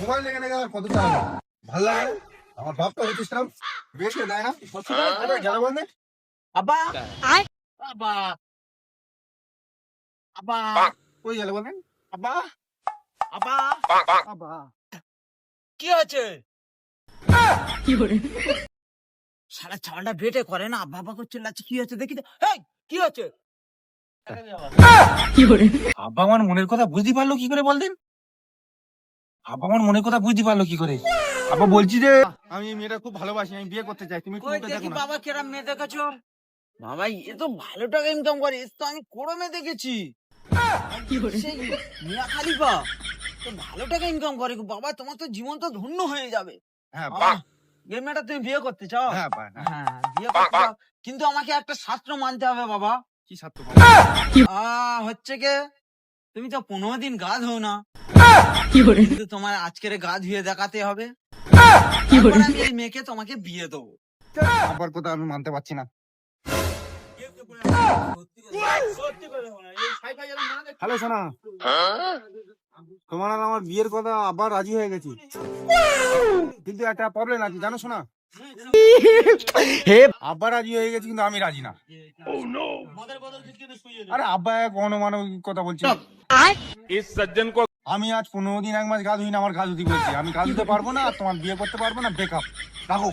Mobile লেগে লেগে আর কত চালাবো, ভালো লাগে না। আমার বাপটা হচ্ছিলাম বেশ দেয় না গেল বন্ধে আব্বা আব্বা আব্বা ওই গেল বন্ধে আব্বা আব্বা আব্বা কি আছে? সারা ছাড়া বেটে করে না, আব্বা আব্বা করে চিল্লাচ্ছে। কি হচ্ছে দেখি তো। এই, কি হচ্ছে? আব্বা আমার মনের কথা বুঝতে পারলো কি করে বলতেন? আব্বা আমার মনের কথা বুঝতে পারলো কি করে? আব্বা বলছি যে আমি এই মেয়েটা খুব ভালোবাসি, আমি বিয়ে করতে চাই, তুমি একটু কই ওকে দেখি দেখো না। বাবা কেরাম মেয়ে দেখেছো? বাবা এ তো ভালো টাকা ইনকাম করে, এ তো আমি কোনো মেয়ে দেখেছি। সেই মিয়া খালিফা তো ভালো টাকা ইনকাম করে গো। বাবা তোমার তো জীবন তো ধন্য হয়ে যাবে। হ্যাঁ বাহ, এই মেয়েটা তুমি বিয়ে করতে চাও? হ্যাঁ বাহ, হ্যাঁ। হ্যাঁ বিয়ে করতে চাও, কিন্তু আমাকে একটা শাস্ত্র মানতে হবে বাবা। কি সাথে হচ্ছে কে, তুমি তো 15 দিন গা ধো না, কিন্তু তোমার আজকের গা ধুয়ে দেখাতে হবে। তারপর আমি এই মেয়েকে তোমাকে বিয়ে দেবো। আব্বার কথা আমি মানতে পারছি না। হ্যালো সোনা, তোমার আর আমার বিয়ের কথা আবার রাজি হয়ে গেছি, কিন্তু একটা প্রবলেম আছে জানো সোনা। আব্বা রাজি হয়ে গেছে কিন্তু আমি রাজি না। আরে আব্বা এক অনমানবিক কথা বলছি। আমি আজ 15 দিন 1 মাস গা ধুই না, আমার গা ধুতি বলছি, আমি গা ধুতে পারবো না, আর তোমার বিয়ে করতে পারবো না, ব্রেকআপ। রাখো।